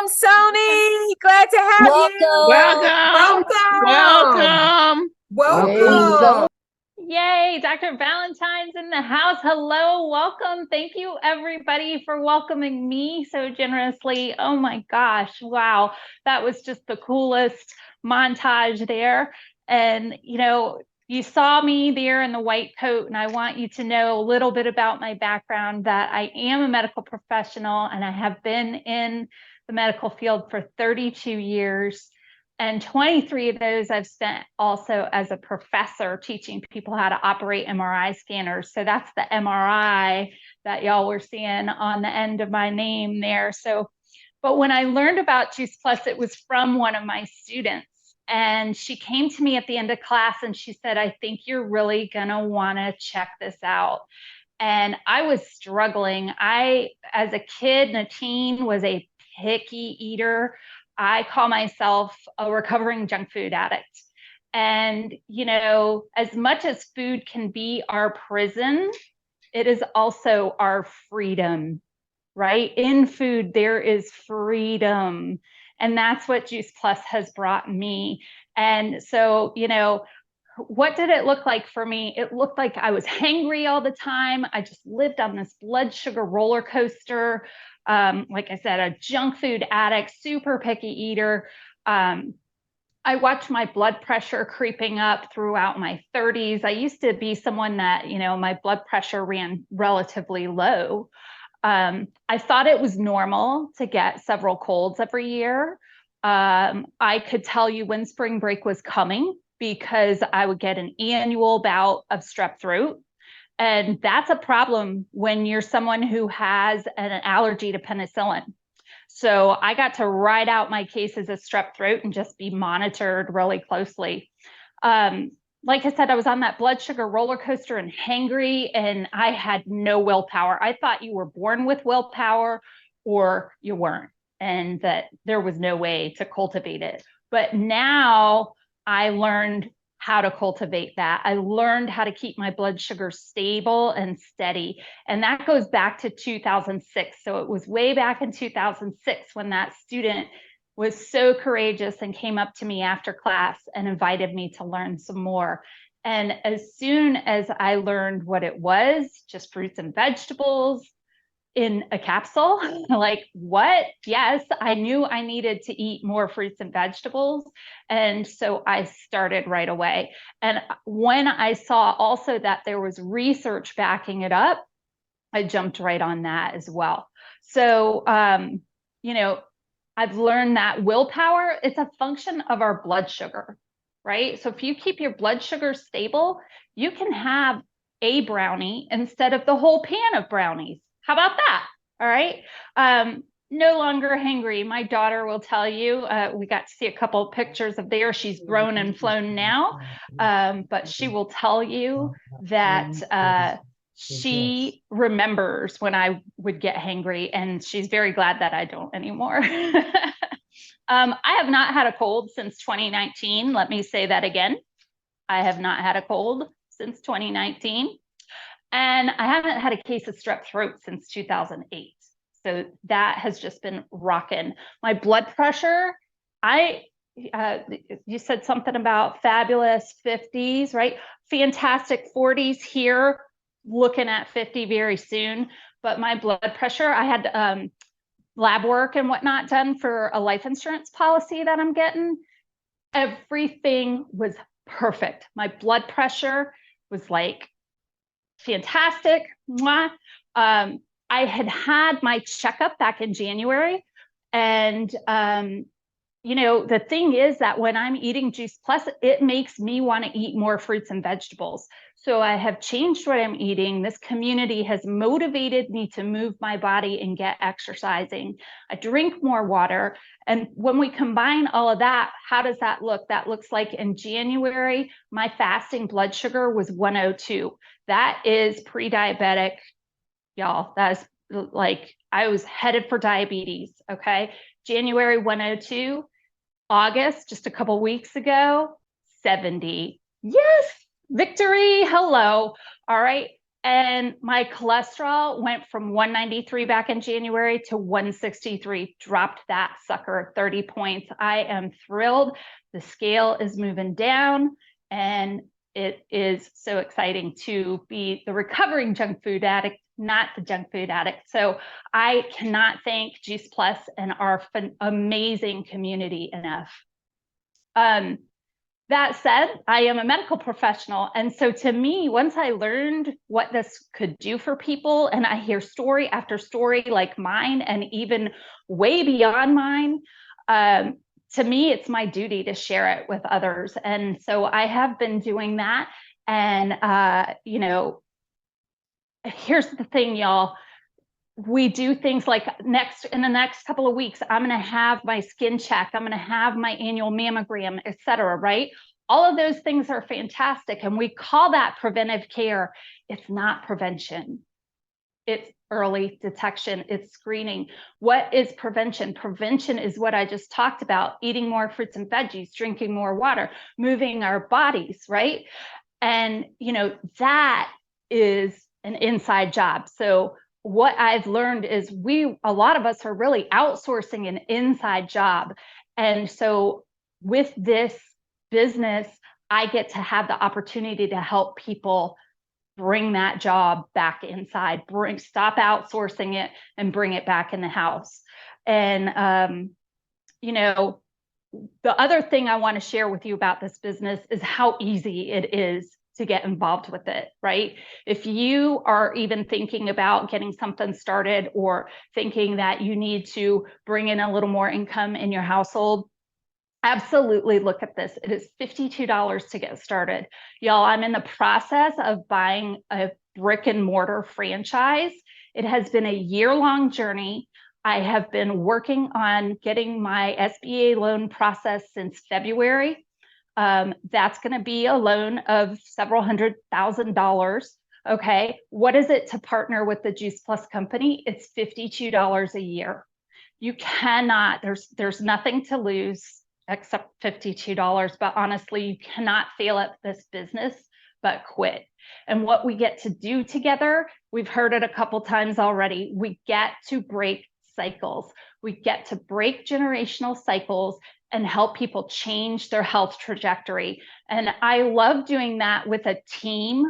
Welcome, Sony. Glad to have you. Welcome. Welcome. Welcome. Yay, Dr. Valentine's in the house. Hello, welcome. Thank you, everybody, for welcoming me so generously. Oh my gosh, wow. That was just the coolest montage there. And, you saw me there in the white coat, and I want you to know a little bit about my background, that I am a medical professional, and I have been in the medical field for 32 years. And 23 of those I've spent also as a professor teaching people how to operate MRI scanners. So that's the MRI that y'all were seeing on the end of my name there. But when I learned about Juice Plus, it was from one of my students. And she came to me at the end of class and she said, I think you're really going to want to check this out. And I was struggling. I, as a kid and a teen, was a picky eater. I call myself a recovering junk food addict. And, as much as food can be our prison, it is also our freedom, right? In food, there is freedom. And that's what Juice Plus has brought me. And so, what did it look like for me? It looked like I was hangry all the time. I just lived on this blood sugar roller coaster. Like I said, a junk food addict, super picky eater. I watched my blood pressure creeping up throughout my 30s. I used to be someone that, my blood pressure ran relatively low. I thought it was normal to get several colds every year. I could tell you when spring break was coming because I would get an annual bout of strep throat. And that's a problem when you're someone who has an allergy to penicillin. So I got to ride out my cases of strep throat and just be monitored really closely. Like I said, I was on that blood sugar roller coaster and hangry, and I had no willpower. I thought you were born with willpower or you weren't, and that there was no way to cultivate it. But now I learned how to cultivate that. I learned how to keep my blood sugar stable and steady. And that goes back to 2006. So it was way back in 2006 when that student was so courageous and came up to me after class and invited me to learn some more. And as soon as I learned what it was, just fruits and vegetables in a capsule, like what? Yes, I knew I needed to eat more fruits and vegetables. And so I started right away. And when I saw also that there was research backing it up, I jumped right on that as well. So, I've learned that willpower, it's a function of our blood sugar, right? So if you keep your blood sugar stable, you can have a brownie instead of the whole pan of brownies. How about that? All right. No longer hangry. My daughter will tell you, we got to see a couple of pictures of there. She's grown and flown now. But she will tell you that she remembers when I would get hangry, and she's very glad that I don't anymore. I have not had a cold since 2019. Let me say that again. I have not had a cold since 2019. And I haven't had a case of strep throat since 2008. So that has just been rocking. My blood pressure, you said something about fabulous 50s, right? Fantastic 40s here, looking at 50 very soon. But my blood pressure, I had lab work and whatnot done for a life insurance policy that I'm getting. Everything was perfect. My blood pressure was like fantastic. I had my checkup back in January. And, the thing is that when I'm eating Juice Plus, it makes me want to eat more fruits and vegetables. So I have changed what I'm eating. This community has motivated me to move my body and get exercising. I drink more water. And when we combine all of that, how does that look? That looks like in January, my fasting blood sugar was 102. That is pre-diabetic, y'all. That is like, I was headed for diabetes, okay? January 102, August, just a couple weeks ago, 70. Yes, victory, hello. All right. And my cholesterol went from 193 back in January to 163, dropped that sucker 30 points. I am thrilled. The scale is moving down, and it is so exciting to be the recovering junk food addict, not the junk food addict. So I cannot thank Juice Plus and our amazing community enough. That said, I am a medical professional. And so to me, once I learned what this could do for people, and I hear story after story like mine, and even way beyond mine, to me, it's my duty to share it with others. And so I have been doing that. And, you know, here's the thing, y'all. We do things like in the next couple of weeks, I'm going to have my skin check. I'm going to have my annual mammogram, et cetera, right? All of those things are fantastic. And we call that preventive care. It's not prevention. It's early detection. It's screening. What is prevention? Prevention is what I just talked about: eating more fruits and veggies, drinking more water, moving our bodies, right? And, you know, that is an inside job. So what I've learned is a lot of us are really outsourcing an inside job. And so with this business, I get to have the opportunity to help people bring that job back inside, stop outsourcing it and bring it back in the house. And, you know, the other thing I want to share with you about this business is how easy it is to get involved with it, right? If you are even thinking about getting something started or thinking that you need to bring in a little more income in your household, absolutely look at this. It is $52 to get started. Y'all, I'm in the process of buying a brick and mortar franchise. It has been a year-long journey. I have been working on getting my SBA loan process since February. That's going to be a loan of several $100,000. Okay. What is it to partner with the Juice Plus company? It's $52 a year. You cannot, there's nothing to lose except $52, but honestly, you cannot fail at this business but quit. And what we get to do together, we've heard it a couple times already, we get to break cycles. We get to break generational cycles and help people change their health trajectory. And I love doing that with a team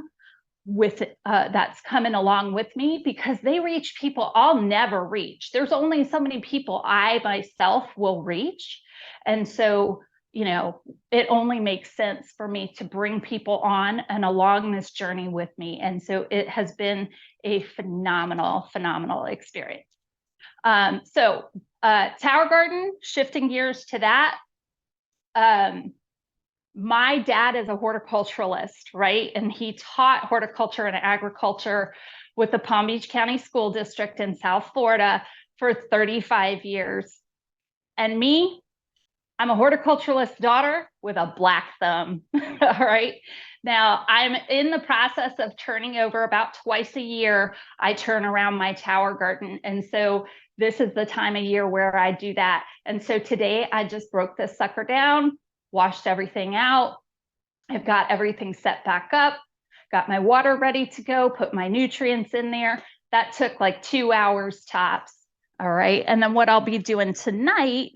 that's coming along with me, because they reach people I'll never reach. There's only so many people I myself will reach. And so, you know, it only makes sense for me to bring people on and along this journey with me. And so it has been a phenomenal, phenomenal experience. So Tower Garden, shifting gears to that. My dad is a horticulturalist, right? And he taught horticulture and agriculture with the Palm Beach County School District in South Florida for 35 years. And me, I'm a horticulturalist daughter with a black thumb, all right? Now, I'm in the process of turning over about twice a year. I turn around my tower garden. And so this is the time of year where I do that. And so today I just broke this sucker down, washed everything out. I've got everything set back up, got my water ready to go, put my nutrients in there. That took like 2 hours tops. All right. And then what I'll be doing tonight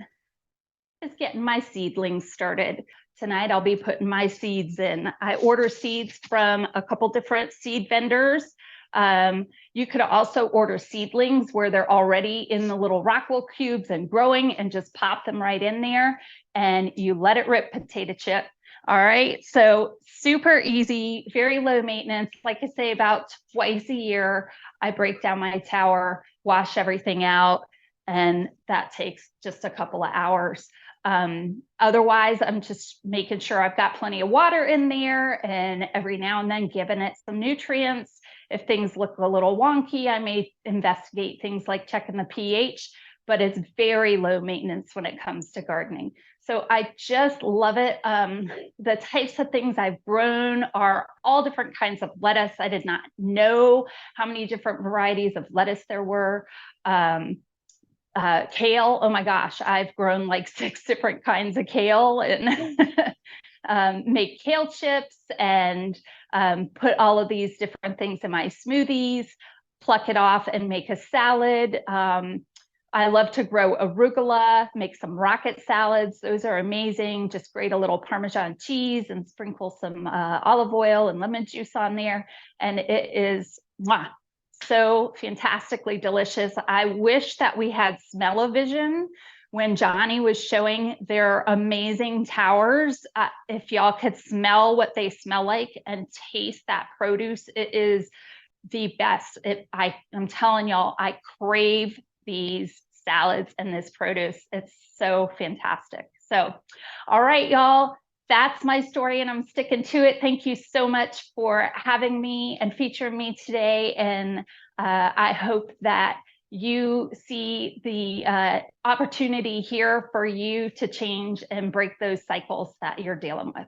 is getting my seedlings started. Tonight, I'll be putting my seeds in. I order seeds from a couple different seed vendors. You could also order seedlings where they're already in the little Rockwell cubes and growing, and just pop them right in there and you let it rip, potato chip. All right, so super easy, very low maintenance. Like I say, about twice a year, I break down my tower, wash everything out, and that takes just a couple of hours. Otherwise, I'm just making sure I've got plenty of water in there, and every now and then giving it some nutrients. If things look a little wonky, I may investigate things like checking the pH, but it's very low maintenance when it comes to gardening. So I just love it. The types of things I've grown are all different kinds of lettuce. I did not know how many different varieties of lettuce there were. Kale, oh my gosh, I've grown like 6 different kinds of kale, and make kale chips, and put all of these different things in my smoothies, pluck it off and make a salad. I love to grow arugula, make some rocket salads. Those are amazing. Just grate a little Parmesan cheese and sprinkle some olive oil and lemon juice on there. And it is so fantastically delicious. I wish that we had smell-o-vision when Johnny was showing their amazing towers. If y'all could smell what they smell like and taste that produce, it is the best. I'm telling y'all, I crave these salads and this produce. It's so fantastic. So, all right, y'all, that's my story and I'm sticking to it. Thank you so much for having me and featuring me today. And I hope that you see the opportunity here for you to change and break those cycles that you're dealing with.